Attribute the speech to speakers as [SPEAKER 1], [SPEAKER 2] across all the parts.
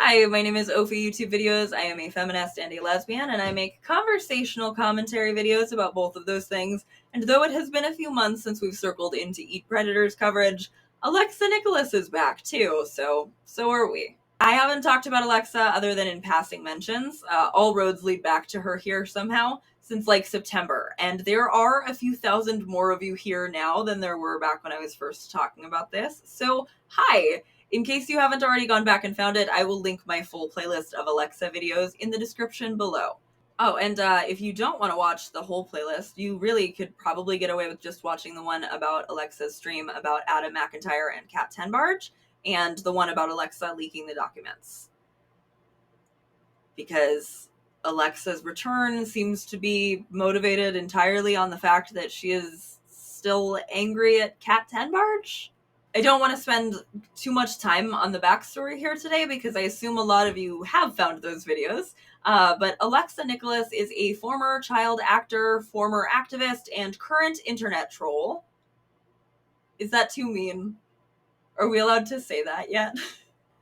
[SPEAKER 1] Hi, my name is Ophi YouTube Videos. I am a feminist and a lesbian, and I make conversational commentary videos about both of those things. And though it has been a few months since we've circled into Eat Predators coverage, Alexa Nikolas is back too, so are we. I haven't talked about Alexa other than in passing mentions. All roads lead back to her here somehow since like September, and there are a few thousand more of you here now than there were back when I was first talking about this. So, hi! In case you haven't already gone back and found it, I will link my full playlist of Alexa videos in the description below. Oh, and if you don't want to watch the whole playlist, you really could probably get away with just watching the one about Alexa's stream about Adam McIntyre and Kat Tenbarge, and the one about Alexa leaking the documents. Because Alexa's return seems to be motivated entirely on the fact that she is still angry at Kat Tenbarge. I don't want to spend too much time on the backstory here today because I assume a lot of you have found those videos. But Alexa Nikolas is a former child actor, former activist, and current internet troll. Is that too mean? Are we allowed to say that yet?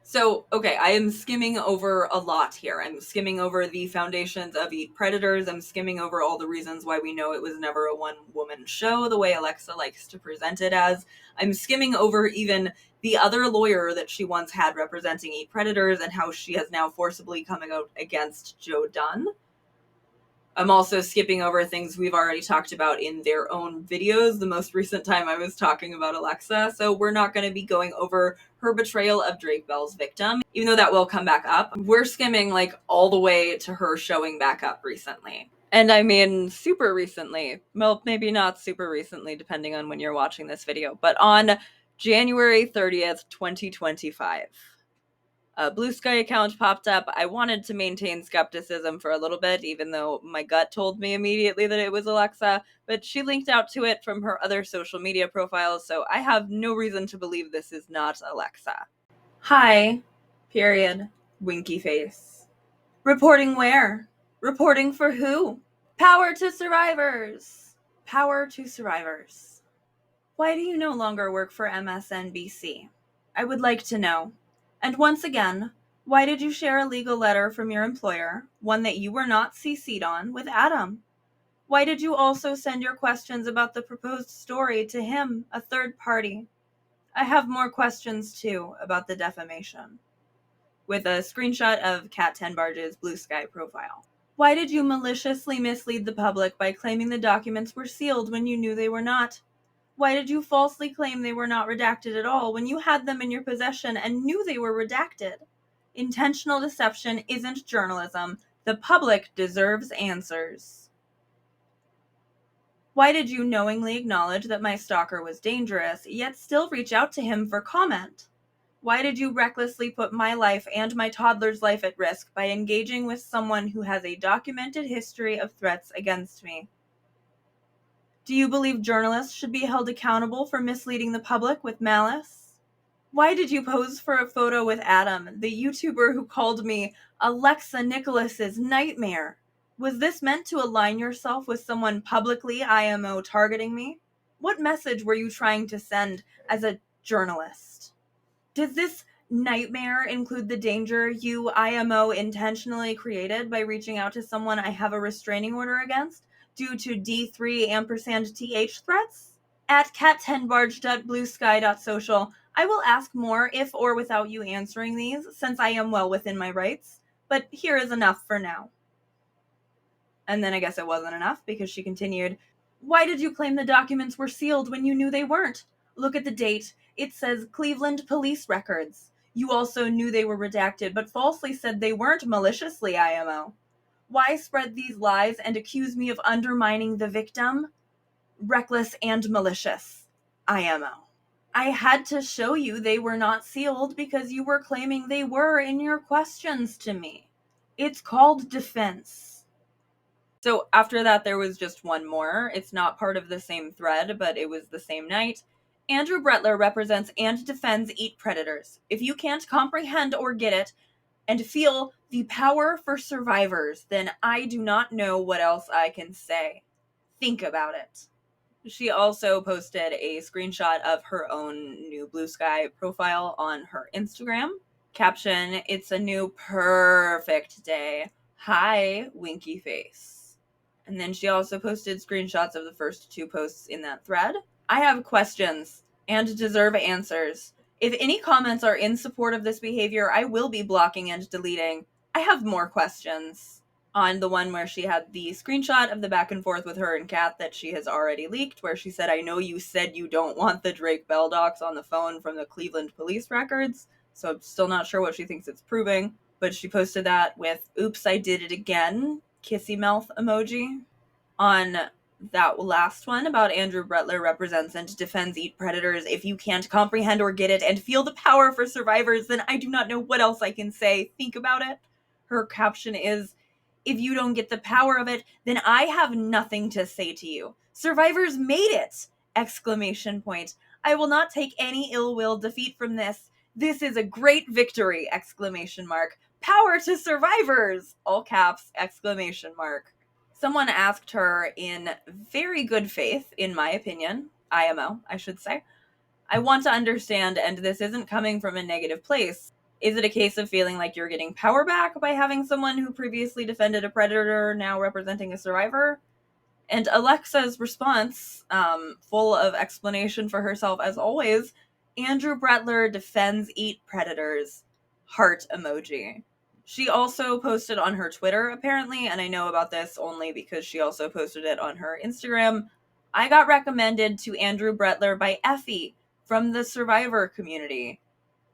[SPEAKER 1] So, okay, I am skimming over a lot here. I'm skimming over the foundations of Eat Predators. I'm skimming over all the reasons why we know it was never a one-woman show, the way Alexa likes to present it as. I'm skimming over even the other lawyer that she once had representing Eat Predators and how she has now forcibly come out against Joe Dunn. I'm also skipping over things we've already talked about in their own videos, the most recent time I was talking about Alexa, so we're not going to be going over her betrayal of Drake Bell's victim, even though that will come back up. We're skimming like all the way to her showing back up recently. And I mean super recently. Well, maybe not super recently, depending on when you're watching this video, but on January 30th, 2025. A Blue Sky account popped up. I wanted to maintain skepticism for a little bit, even though my gut told me immediately that it was Alexa, but she linked out to it from her other social media profiles, so I have no reason to believe this is not Alexa. Hi, period, winky face. Reporting where? Reporting for who? Power to survivors! Power to survivors. Why do you no longer work for MSNBC? I would like to know. And once again, why did you share a legal letter from your employer, one that you were not CC'd on, with Adam? Why did you also send your questions about the proposed story to him, a third party? I have more questions, too, about the defamation. With a screenshot of Kat Tenbarge's Blue Sky profile. Why did you maliciously mislead the public by claiming the documents were sealed when you knew they were not? Why did you falsely claim they were not redacted at all when you had them in your possession and knew they were redacted? Intentional deception isn't journalism. The public deserves answers. Why did you knowingly acknowledge that my stalker was dangerous, yet still reach out to him for comment? Why did you recklessly put my life and my toddler's life at risk by engaging with someone who has a documented history of threats against me? Do you believe journalists should be held accountable for misleading the public with malice? Why did you pose for a photo with Adam, the YouTuber who called me Alexa Nikolas's nightmare? Was this meant to align yourself with someone publicly IMO targeting me? What message were you trying to send as a journalist? Does this nightmare include the danger you IMO intentionally created by reaching out to someone I have a restraining order against due to D3 &TH threats? At cat10barge.bluesky.social, I will ask more if or without you answering these, since I am well within my rights, but here is enough for now. And then I guess it wasn't enough because she continued, why did you claim the documents were sealed when you knew they weren't? Look at the date. It says Cleveland police records. You also knew they were redacted, but falsely said they weren't maliciously IMO. Why spread these lies and accuse me of undermining the victim? Reckless and malicious IMO. I had to show you they were not sealed because you were claiming they were in your questions to me. It's called defense. So after that, there was just one more. It's not part of the same thread, but it was the same night. Andrew Brettler represents and defends Eat Predators. If you can't comprehend or get it and feel the power for survivors, then I do not know what else I can say. Think about it. She also posted a screenshot of her own new Blue Sky profile on her Instagram. Caption, it's a new perfect day. Hi, winky face. And then she also posted screenshots of the first 2 posts in that thread. I have questions and deserve answers. If any comments are in support of this behavior, I will be blocking and deleting. I have more questions. On the one where she had the screenshot of the back and forth with her and Kat that she has already leaked, where she said, I know you said you don't want the Drake Bell docs on the phone from the Cleveland police records, so I'm still not sure what she thinks it's proving, but she posted that with, oops, I did it again, kissy mouth emoji. On that last one about Andrew Brettler represents and defends Eat Predators. If you can't comprehend or get it and feel the power for survivors, then I do not know what else I can say. Think about it. Her caption is, if you don't get the power of it, then I have nothing to say to you. Survivors made it! Exclamation point. I will not take any ill-will defeat from this. This is a great victory! Exclamation mark. Power to survivors! All caps, exclamation mark. Someone asked her in very good faith, in my opinion, IMO, I should say, I want to understand, and this isn't coming from a negative place, is it a case of feeling like you're getting power back by having someone who previously defended a predator now representing a survivor? And Alexa's response, full of explanation for herself as always, Andrew Brettler defends Eat Predators. Heart emoji. She also posted on her Twitter, apparently, and I know about this only because she also posted it on her Instagram. I got recommended to Andrew Brettler by Effie from the Survivor community.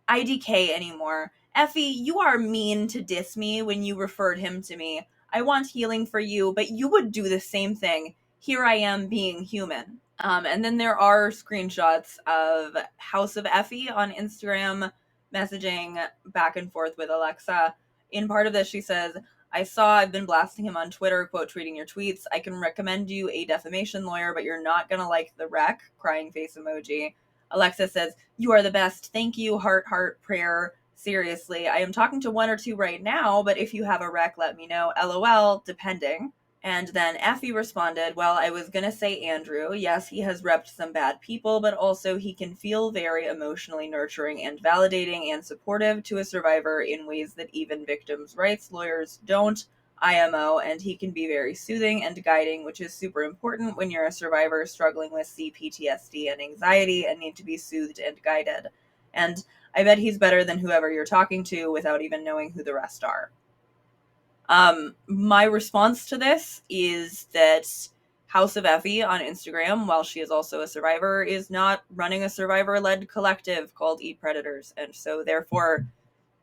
[SPEAKER 1] IDK anymore. Effie, you are mean to diss me when you referred him to me. I want healing for you, but you would do the same thing. Here I am being human. And then there are screenshots of House of Effie on Instagram messaging back and forth with Alexa. In part of this, she says, I saw I've been blasting him on Twitter, quote, tweeting your tweets. I can recommend you a defamation lawyer, but you're not gonna like the wreck, crying face emoji. Alexa says, you are the best. Thank you, heart, heart, prayer. Seriously, I am talking to 1 or 2 right now, but if you have a rec, let me know. LOL, depending. And then Effie responded, well, I was gonna say Andrew. Yes, he has repped some bad people, but also he can feel very emotionally nurturing and validating and supportive to a survivor in ways that even victims' rights lawyers don't. IMO, and he can be very soothing and guiding, which is super important when you're a survivor struggling with CPTSD and anxiety and need to be soothed and guided. And I bet he's better than whoever you're talking to without even knowing who the rest are. My response to this is that House of Effie on Instagram, while she is also a survivor, is not running a survivor-led collective called Eat Predators, and so therefore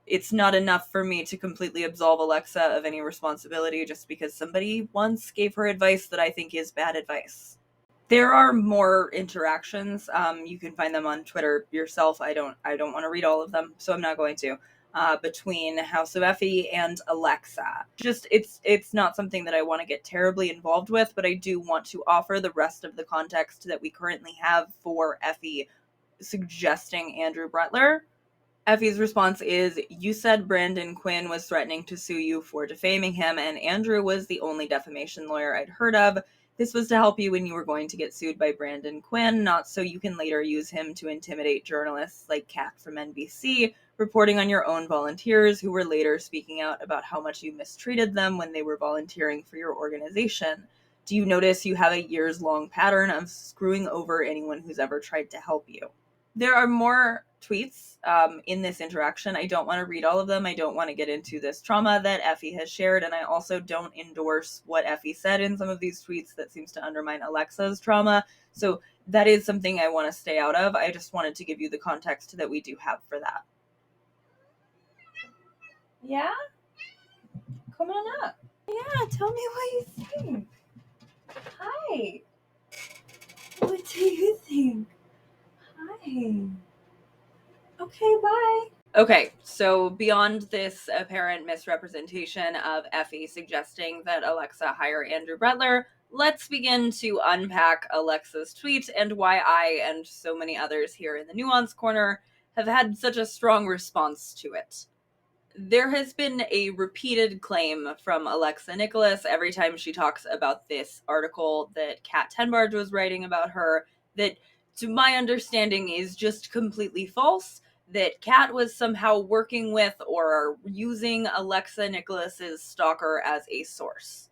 [SPEAKER 1] it's not enough for me to completely absolve Alexa of any responsibility just because somebody once gave her advice that I think is bad advice. There are more interactions. You can find them on Twitter yourself. I don't want to read all of them, so I'm not going to. Between House of Effie and Alexa. Just it's not something that I want to get terribly involved with, but I do want to offer the rest of the context that we currently have for Effie suggesting Andrew Brettler. Effie's response is, you said Brandon Quinn was threatening to sue you for defaming him, and Andrew was the only defamation lawyer I'd heard of. This was to help you when you were going to get sued by Brandon Quinn, not so you can later use him to intimidate journalists like Kat from NBC, reporting on your own volunteers who were later speaking out about how much you mistreated them when they were volunteering for your organization. Do you notice you have a years-long pattern of screwing over anyone who's ever tried to help you? There are more tweets in this interaction. I don't want to read all of them. I don't want to get into this trauma that Effie has shared, and I also don't endorse what Effie said in some of these tweets that seems to undermine Alexa's trauma. So that is something I want to stay out of. I just wanted to give you the context that we do have for that. Yeah? Come on up. Yeah, tell me what you think. Hi. What do you think? Hi. Okay, bye. Okay, so beyond this apparent misrepresentation of Effie suggesting that Alexa hire Andrew Brettler, let's begin to unpack Alexa's tweet and why I and so many others here in the Nuance Corner have had such a strong response to it. There has been a repeated claim from Alexa Nikolas every time she talks about this article that Kat Tenbarge was writing about her that, to my understanding, is just completely false, that Kat was somehow working with or using Alexa Nikolas's stalker as a source.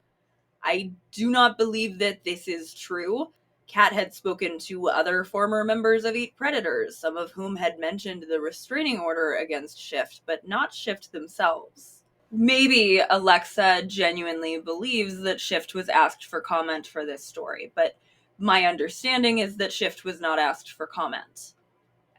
[SPEAKER 1] I do not believe that this is true. Kat had spoken to other former members of Eat Predators, some of whom had mentioned the restraining order against Shift, but not Shift themselves. Maybe Alexa genuinely believes that Shift was asked for comment for this story, but my understanding is that Shift was not asked for comment.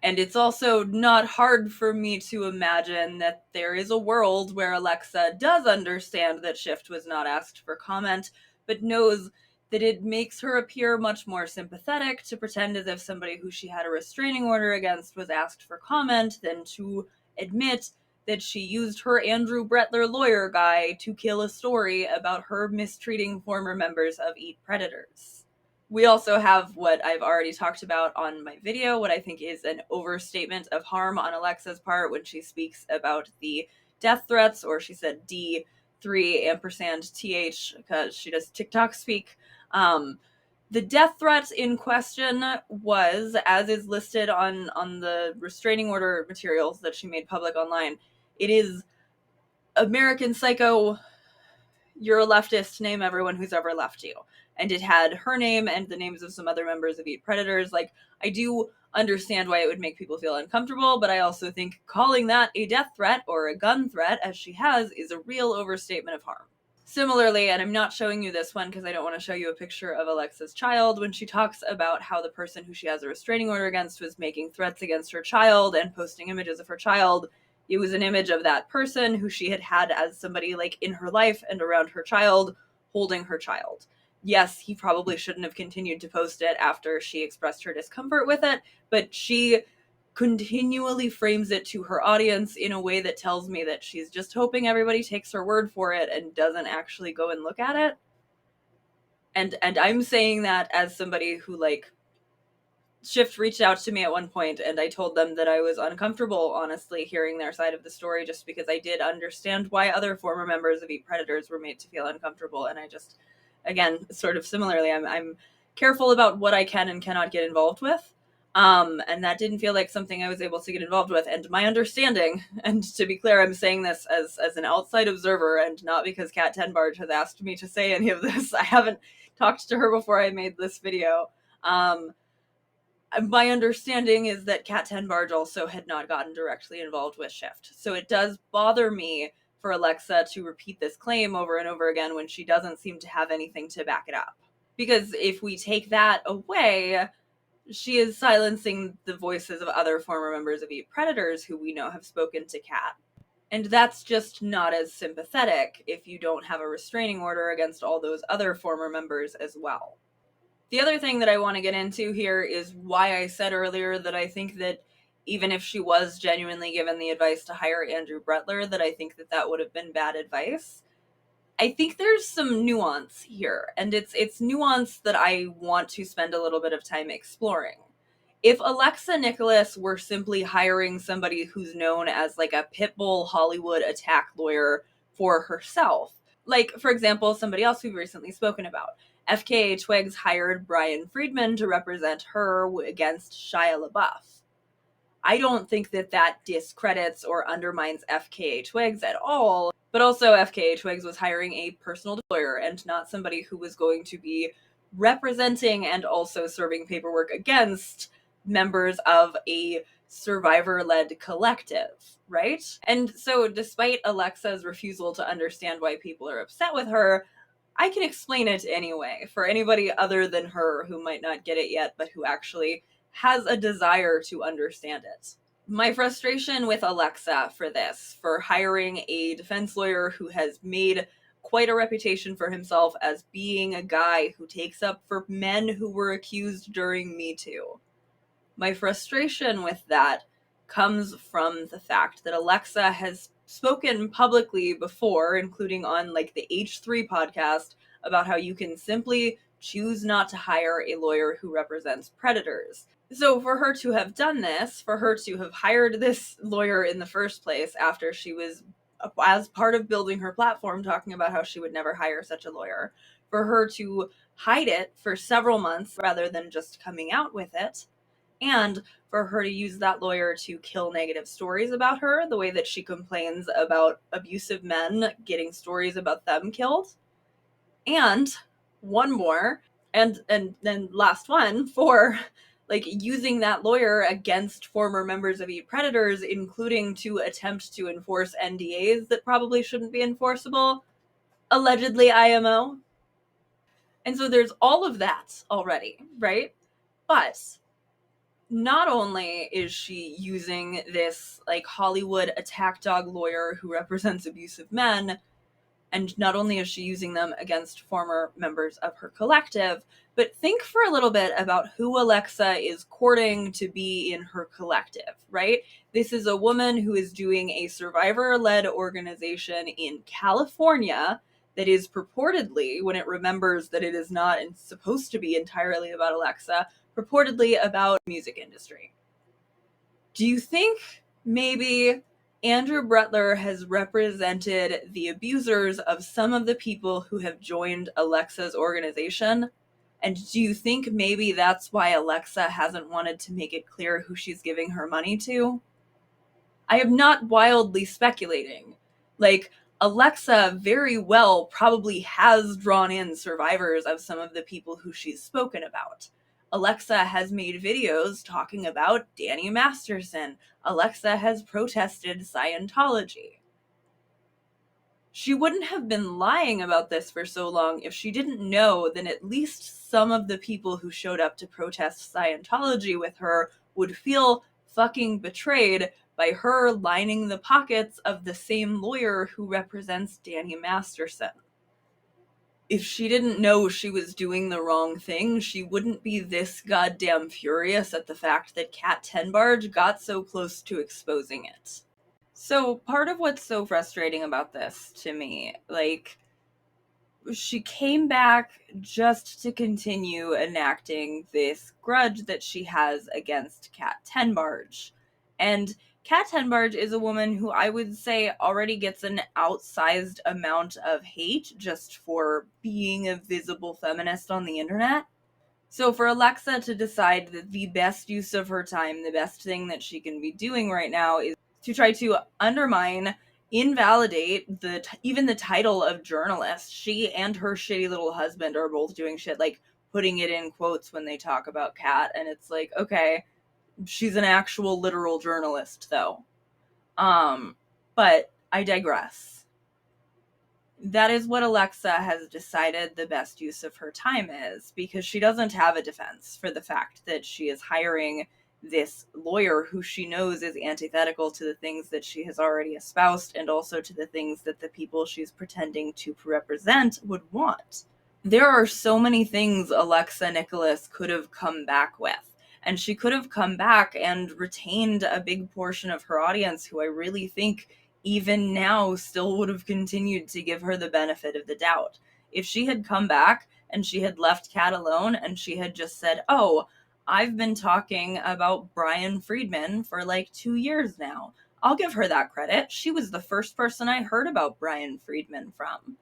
[SPEAKER 1] And it's also not hard for me to imagine that there is a world where Alexa does understand that Shift was not asked for comment, but knows that it makes her appear much more sympathetic to pretend as if somebody who she had a restraining order against was asked for comment than to admit that she used her Andrew Brettler lawyer guy to kill a story about her mistreating former members of Eat Predators. We also have what I've already talked about on my video, what I think is an overstatement of harm on Alexa's part when she speaks about the death threats, or she said D3 ampersand TH because she does TikTok speak. The death threat in question was, as is listed on the restraining order materials that she made public online, it is American Psycho, you're a leftist, name everyone who's ever left you. And it had her name and the names of some other members of Eat Predators. Like, I do understand why it would make people feel uncomfortable, but I also think calling that a death threat or a gun threat, as she has, is a real overstatement of harm. Similarly, and I'm not showing you this one because I don't want to show you a picture of Alexa's child, when she talks about how the person who she has a restraining order against was making threats against her child and posting images of her child, it was an image of that person who she had had as somebody like in her life and around her child, holding her child. Yes, he probably shouldn't have continued to post it after she expressed her discomfort with it, but she continually frames it to her audience in a way that tells me that she's just hoping everybody takes her word for it and doesn't actually go and look at it. And I'm saying that as somebody who, like, Shift reached out to me at one point and I told them that I was uncomfortable, honestly, hearing their side of the story, just because I did understand why other former members of Eat Predators were made to feel uncomfortable. And I just, again, sort of similarly, I'm careful about what I can and cannot get involved with. And that didn't feel like something I was able to get involved with. And my understanding, and to be clear, I'm saying this as an outside observer and not because Kat Tenbarge has asked me to say any of this. I haven't talked to her before I made this video. My understanding is that Kat Tenbarge also had not gotten directly involved with Shift. So it does bother me for Alexa to repeat this claim over and over again when she doesn't seem to have anything to back it up. Because if we take that away, she is silencing the voices of other former members of Eat Predators who we know have spoken to Kat. And that's just not as sympathetic if you don't have a restraining order against all those other former members as well. The other thing that I want to get into here is why I said earlier that I think that even if she was genuinely given the advice to hire Andrew Brettler, that I think that that would have been bad advice. I think there's some nuance here, and it's nuance that I want to spend a little bit of time exploring. If Alexa Nikolas were simply hiring somebody who's known as like a pitbull Hollywood attack lawyer for herself, like, for example, somebody else we've recently spoken about, FKA Twigs hired Brian Friedman to represent her against Shia LaBeouf. I don't think that that discredits or undermines FKA Twigs at all, but also FKA Twigs was hiring a personal lawyer and not somebody who was going to be representing and also serving paperwork against members of a survivor-led collective, right? And so despite Alexa's refusal to understand why people are upset with her, I can explain it anyway for anybody other than her who might not get it yet, but who actually has a desire to understand it. My frustration with Alexa for this, for hiring a defense lawyer who has made quite a reputation for himself as being a guy who takes up for men who were accused during Me Too. My frustration with that comes from the fact that Alexa has spoken publicly before, including on like the H3 podcast, about how you can simply choose not to hire a lawyer who represents predators. So for her to have done this, for her to have hired this lawyer in the first place after she was, as part of building her platform, talking about how she would never hire such a lawyer, for her to hide it for several months rather than just coming out with it, and for her to use that lawyer to kill negative stories about her, the way that she complains about abusive men getting stories about them killed. And one more, and then last one, for like using that lawyer against former members of Eat Predators, including to attempt to enforce NDAs that probably shouldn't be enforceable, allegedly IMO. And so there's all of that already, right? But not only is she using this like Hollywood attack dog lawyer who represents abusive men, and not only is she using them against former members of her collective, but think for a little bit about who Alexa is courting to be in her collective, right? This is a woman who is doing a survivor-led organization in California that is purportedly, when it remembers that it is not supposed to be entirely about Alexa, purportedly about the music industry. Do you think maybe Andrew Brettler has represented the abusers of some of the people who have joined Alexa's organization? And do you think maybe that's why Alexa hasn't wanted to make it clear who she's giving her money to? I am not wildly speculating. Like, Alexa very well probably has drawn in survivors of some of the people who she's spoken about. Alexa has made videos talking about Danny Masterson. Alexa has protested Scientology. She wouldn't have been lying about this for so long if she didn't know that at least some of the people who showed up to protest Scientology with her would feel fucking betrayed by her lining the pockets of the same lawyer who represents Danny Masterson. If she didn't know she was doing the wrong thing, she wouldn't be this goddamn furious at the fact that Kat Tenbarge got so close to exposing it. So part of what's so frustrating about this to me, like, she came back just to continue enacting this grudge that she has against Kat Tenbarge. And Kat Tenbarge is a woman who I would say already gets an outsized amount of hate just for being a visible feminist on the internet. So for Alexa to decide that the best use of her time, the best thing that she can be doing right now is to try to undermine, invalidate even the title of journalist. She and her shitty little husband are both doing shit like putting it in quotes when they talk about Kat, and it's like, okay, she's an actual literal journalist though. But I digress. That is what Alexa has decided the best use of her time is, because she doesn't have a defense for the fact that she is hiring this lawyer who she knows is antithetical to the things that she has already espoused and also to the things that the people she's pretending to represent would want. There are so many things Alexa Nikolas could have come back with, and she could have come back and retained a big portion of her audience who I really think even now still would have continued to give her the benefit of the doubt. If she had come back and she had left Kat alone and she had just said, oh, I've been talking about Brian Friedman for like 2 years now, I'll give her that credit. She was the first person I heard about Brian Friedman from.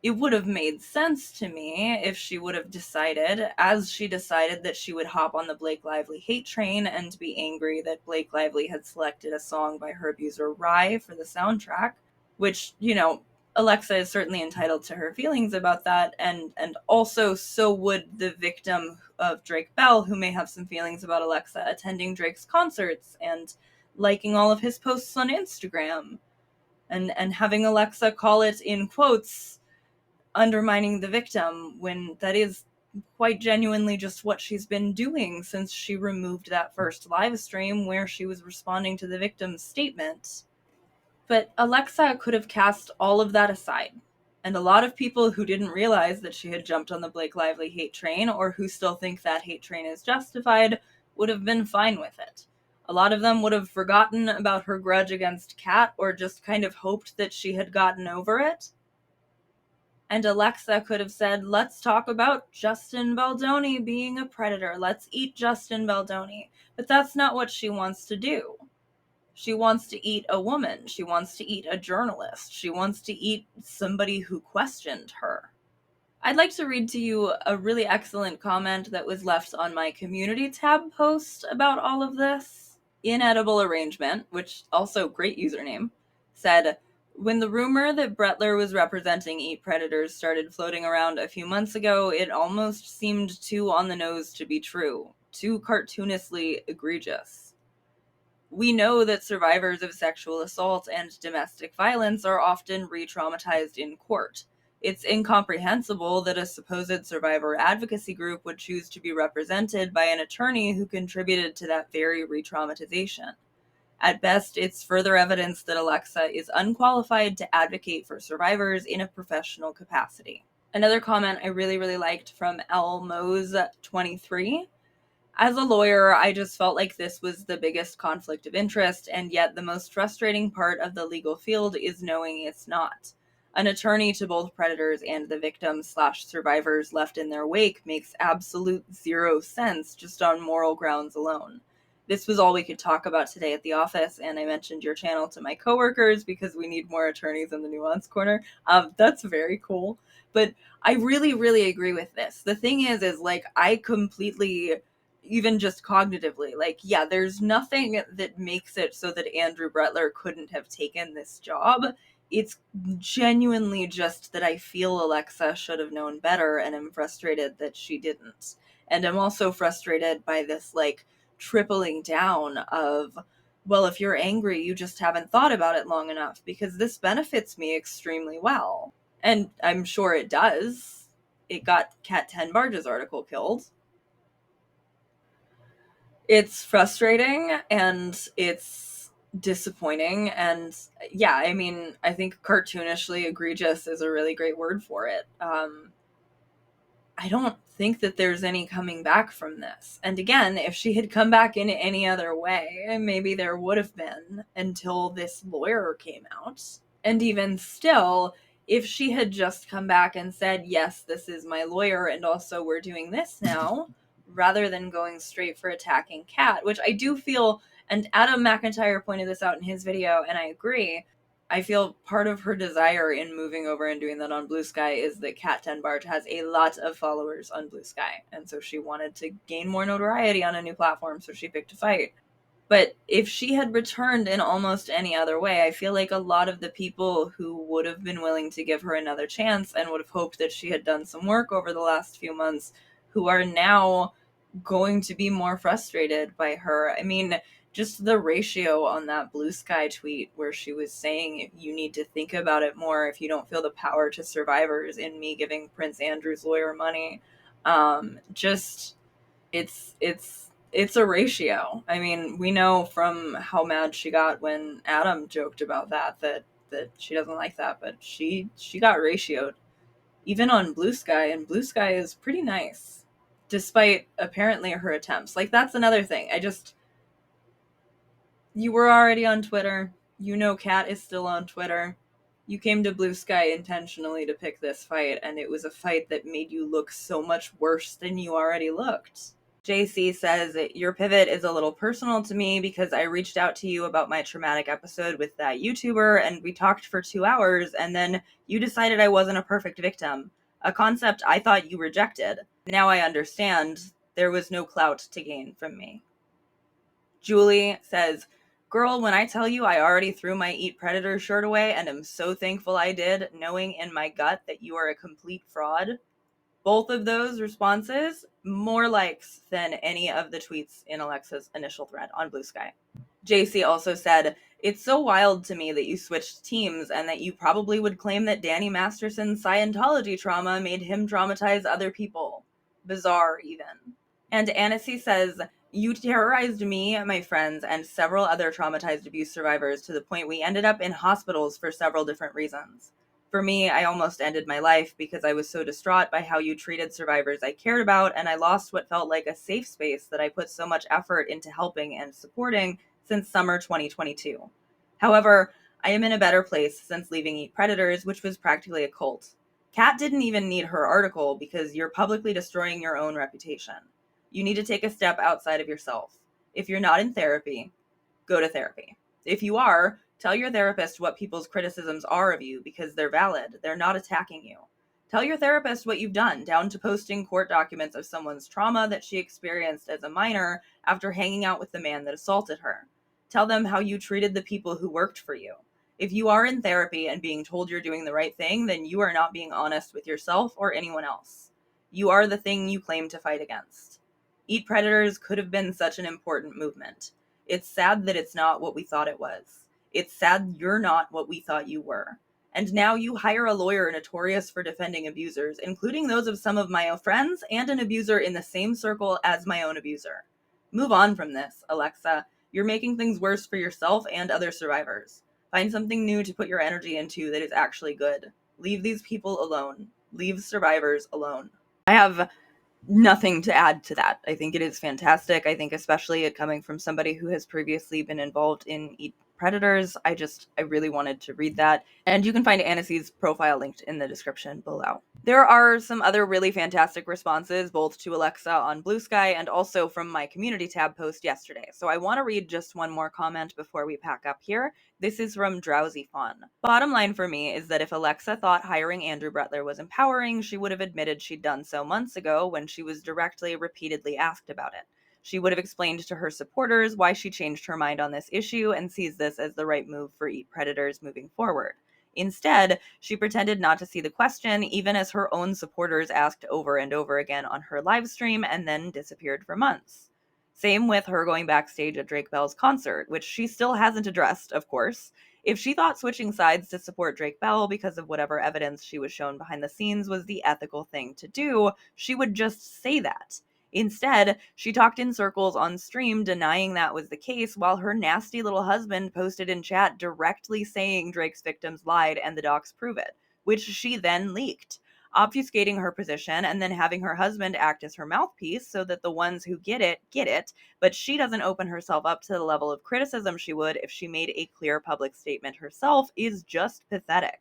[SPEAKER 1] It would have made sense to me if she would have decided, as she decided, that she would hop on the Blake Lively hate train and be angry that Blake Lively had selected a song by her abuser Rye for the soundtrack, which, you know, Alexa is certainly entitled to her feelings about that, and also so would the victim of Drake Bell, who may have some feelings about Alexa attending Drake's concerts and liking all of his posts on Instagram, and having Alexa call it, in quotes, undermining the victim, when that is quite genuinely just what she's been doing since she removed that first live stream where she was responding to the victim's statement. But Alexa could have cast all of that aside. And a lot of people who didn't realize that she had jumped on the Blake Lively hate train, or who still think that hate train is justified, would have been fine with it. A lot of them would have forgotten about her grudge against Kat, or just kind of hoped that she had gotten over it. And Alexa could have said, let's talk about Justin Baldoni being a predator. Let's eat Justin Baldoni. But that's not what she wants to do. She wants to eat a woman. She wants to eat a journalist. She wants to eat somebody who questioned her. I'd like to read to you a really excellent comment that was left on my community tab post about all of this. Inedible Arrangement, which also great username, said, when the rumor that Brettler was representing Eat Predators started floating around a few months ago, it almost seemed too on the nose to be true, too cartoonishly egregious. We know that survivors of sexual assault and domestic violence are often re-traumatized in court. It's incomprehensible that a supposed survivor advocacy group would choose to be represented by an attorney who contributed to that very re-traumatization. At best, it's further evidence that Alexa is unqualified to advocate for survivors in a professional capacity. Another comment I really, really liked from Elmose23. As a lawyer, I just felt like this was the biggest conflict of interest, and yet the most frustrating part of the legal field is knowing it's not. An attorney to both predators and the victims/survivors left in their wake makes absolute zero sense just on moral grounds alone. This was all we could talk about today at the office, and I mentioned your channel to my coworkers because we need more attorneys in the Nuance Corner. That's very cool. But I really, really agree with this. The thing is like, I completely, even just cognitively, like, yeah, there's nothing that makes it so that Andrew Brettler couldn't have taken this job. It's genuinely just that I feel Alexa should have known better, and I'm frustrated that she didn't. And I'm also frustrated by this, like, tripling down of, well, if you're angry, you just haven't thought about it long enough, because this benefits me extremely well. And I'm sure it does. It got Kat Tenbarge's article killed. It's frustrating and it's disappointing, and yeah, I mean, I think cartoonishly egregious is a really great word for it. I don't think that there's any coming back from this. And again, if she had come back in any other way, maybe there would have been, until this lawyer came out. And even still, if she had just come back and said, yes, this is my lawyer, and also we're doing this now, rather than going straight for attacking Kat, which I do feel, and Adam McIntyre pointed this out in his video, and I agree, I feel part of her desire in moving over and doing that on Blue Sky is that Kat Tenbarge has a lot of followers on Blue Sky, and so she wanted to gain more notoriety on a new platform, so she picked a fight. But if she had returned in almost any other way, I feel like a lot of the people who would have been willing to give her another chance and would have hoped that she had done some work over the last few months, who are now going to be more frustrated by her. I mean, just the ratio on that Blue Sky tweet where she was saying you need to think about it more if you don't feel the power to survivors in me giving Prince Andrew's lawyer money. Just it's a ratio. I mean, we know from how mad she got when Adam joked about that she doesn't like that, but she got ratioed even on Blue Sky, and Blue Sky is pretty nice despite apparently her attempts. Like, that's another thing. You were already on Twitter. You know Kat is still on Twitter. You came to Blue Sky intentionally to pick this fight, and it was a fight that made you look so much worse than you already looked. JC says, your pivot is a little personal to me because I reached out to you about my traumatic episode with that YouTuber, and we talked for 2 hours, and then you decided I wasn't a perfect victim, a concept I thought you rejected. Now I understand there was no clout to gain from me. Julie says, girl, when I tell you I already threw my Eat Predator shirt away and am so thankful I did, knowing in my gut that you are a complete fraud. Both of those responses, more likes than any of the tweets in Alexa's initial thread on Blue Sky. JC also said, it's so wild to me that you switched teams and that you probably would claim that Danny Masterson's Scientology trauma made him traumatize other people. Bizarre, even. And Annecy says, you terrorized me, my friends, and several other traumatized abuse survivors to the point we ended up in hospitals for several different reasons. For me, I almost ended my life because I was so distraught by how you treated survivors I cared about, and I lost what felt like a safe space that I put so much effort into helping and supporting since summer 2022. However, I am in a better place since leaving Eat Predators, which was practically a cult. Kat didn't even need her article because you're publicly destroying your own reputation. You need to take a step outside of yourself. If you're not in therapy, go to therapy. If you are, tell your therapist what people's criticisms are of you because they're valid. They're not attacking you. Tell your therapist what you've done, down to posting court documents of someone's trauma that she experienced as a minor after hanging out with the man that assaulted her. Tell them how you treated the people who worked for you. If you are in therapy and being told you're doing the right thing, then you are not being honest with yourself or anyone else. You are the thing you claim to fight against. Eat Predators could have been such an important movement. It's sad that it's not what we thought it was. It's sad you're not what we thought you were. And now you hire a lawyer notorious for defending abusers, including those of some of my own friends and an abuser in the same circle as my own abuser. Move on from this, Alexa. You're making things worse for yourself and other survivors. Find something new to put your energy into that is actually good. Leave these people alone. Leave survivors alone. I have nothing to add to that. I think it is fantastic. I think especially it coming from somebody who has previously been involved in Eat Predators. I really wanted to read that. And you can find Annecy's profile linked in the description below. There are some other really fantastic responses, both to Alexa on Blue Sky and also from my community tab post yesterday. So I want to read just one more comment before we pack up here. This is from Drowsy Fawn. Bottom line for me is that if Alexa thought hiring Andrew Brettler was empowering, she would have admitted she'd done so months ago when she was repeatedly asked about it. She would have explained to her supporters why she changed her mind on this issue and sees this as the right move for Eat Predators moving forward. Instead, she pretended not to see the question, even as her own supporters asked over and over again on her live stream and then disappeared for months. Same with her going backstage at Drake Bell's concert, which she still hasn't addressed, of course. If she thought switching sides to support Drake Bell because of whatever evidence she was shown behind the scenes was the ethical thing to do, she would just say that. Instead, she talked in circles on stream denying that was the case, while her nasty little husband posted in chat directly saying Drake's victims lied and the docs prove it, which she then leaked, obfuscating her position and then having her husband act as her mouthpiece so that the ones who get it, but she doesn't open herself up to the level of criticism she would if she made a clear public statement herself is just pathetic.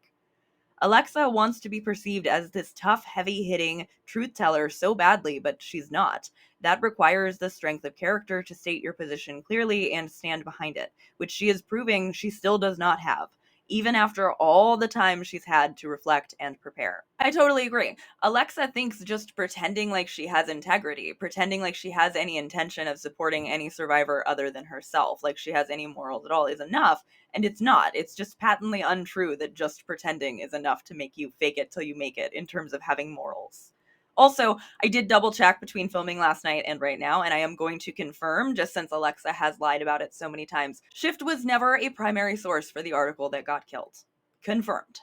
[SPEAKER 1] Alexa wants to be perceived as this tough, heavy-hitting truth teller so badly, but she's not. That requires the strength of character to state your position clearly and stand behind it, which she is proving she still does not have, even after all the time she's had to reflect and prepare. I totally agree. Alexa thinks just pretending like she has integrity, pretending like she has any intention of supporting any survivor other than herself, like she has any morals at all, is enough. And it's not. It's just patently untrue that just pretending is enough to make you fake it till you make it in terms of having morals. Also, I did double check between filming last night and right now, and I am going to confirm, just since Alexa has lied about it so many times, Shift was never a primary source for the article that got killed. Confirmed.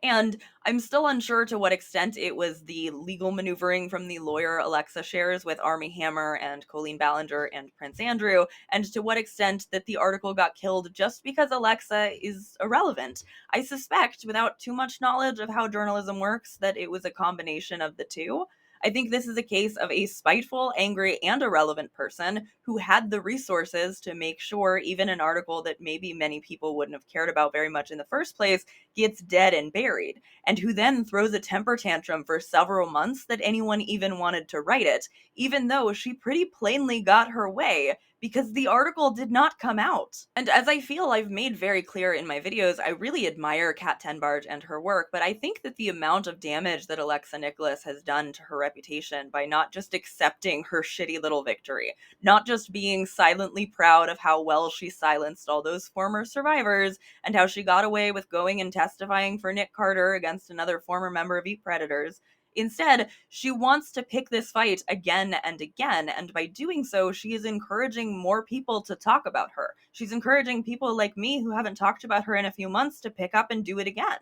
[SPEAKER 1] And I'm still unsure to what extent it was the legal maneuvering from the lawyer Alexa shares with Armie Hammer and Colleen Ballinger and Prince Andrew, and to what extent that the article got killed just because Alexa is irrelevant. I suspect, without too much knowledge of how journalism works, that it was a combination of the two. I think this is a case of a spiteful, angry, and irrelevant person who had the resources to make sure even an article that maybe many people wouldn't have cared about very much in the first place gets dead and buried, and who then throws a temper tantrum for several months that anyone even wanted to write it, even though she pretty plainly got her way, because the article did not come out. And as I feel I've made very clear in my videos, I really admire Kat Tenbarge and her work, but I think that the amount of damage that Alexa Nikolas has done to her reputation by not just accepting her shitty little victory, not just being silently proud of how well she silenced all those former survivors, and how she got away with going and testifying for Nick Carter against another former member of Eat Predators. Instead, she wants to pick this fight again and again, and by doing so, she is encouraging more people to talk about her. She's encouraging people like me who haven't talked about her in a few months to pick up and do it again.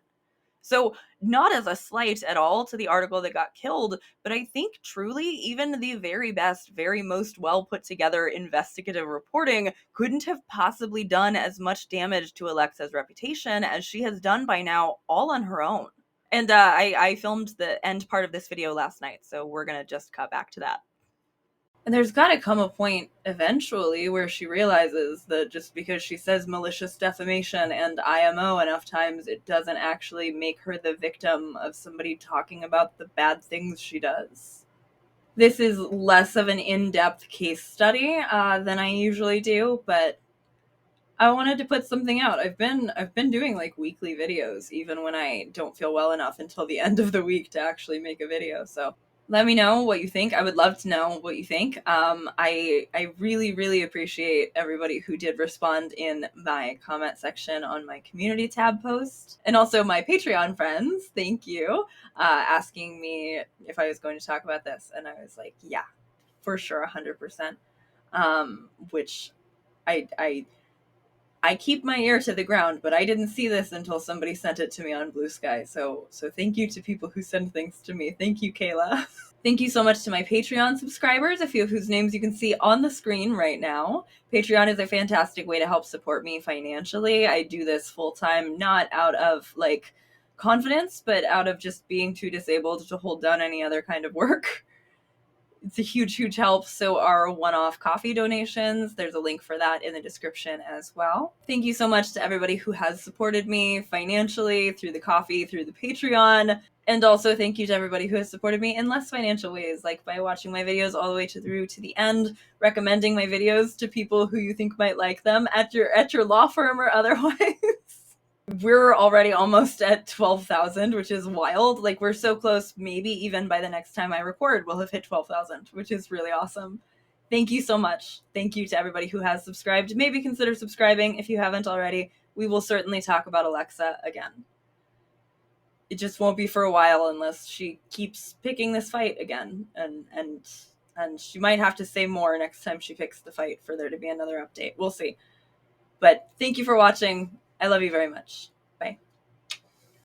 [SPEAKER 1] So, not as a slight at all to the article that got killed, but I think truly even the very best, very most well put together investigative reporting couldn't have possibly done as much damage to Alexa's reputation as she has done by now, all on her own. And I filmed the end part of this video last night, so we're gonna just cut back to that. And there's gotta come a point eventually where she realizes that just because she says malicious defamation and IMO enough times, it doesn't actually make her the victim of somebody talking about the bad things she does. This is less of an in-depth case study than I usually do, but I wanted to put something out. I've been doing like weekly videos even when I don't feel well enough until the end of the week to actually make a video. So let me know what you think. I would love to know what you think. I really, really appreciate everybody who did respond in my comment section on my community tab post, and also my Patreon friends. Thank you, asking me if I was going to talk about this, and I was like, yeah, for sure, 100%. Which I keep my ear to the ground, but I didn't see this until somebody sent it to me on Blue Sky. So thank you to people who send things to me. Thank you, Kayla. Thank you so much to my Patreon subscribers, a few of whose names you can see on the screen right now. Patreon is a fantastic way to help support me financially. I do this full time, not out of like confidence, but out of just being too disabled to hold down any other kind of work. It's a huge, huge help. So are one-off coffee donations. There's a link for that in the description as well. Thank you so much to everybody who has supported me financially through the coffee, through the Patreon. And also thank you to everybody who has supported me in less financial ways, like by watching my videos all the way through to the end, recommending my videos to people who you think might like them at your law firm or otherwise. We're already almost at 12,000, which is wild. Like, we're so close, maybe even by the next time I record, we'll have hit 12,000, which is really awesome. Thank you so much. Thank you to everybody who has subscribed. Maybe consider subscribing if you haven't already. We will certainly talk about Alexa again. It just won't be for a while unless she keeps picking this fight again. And she might have to say more next time she picks the fight for there to be another update. We'll see. But thank you for watching. I love you very much.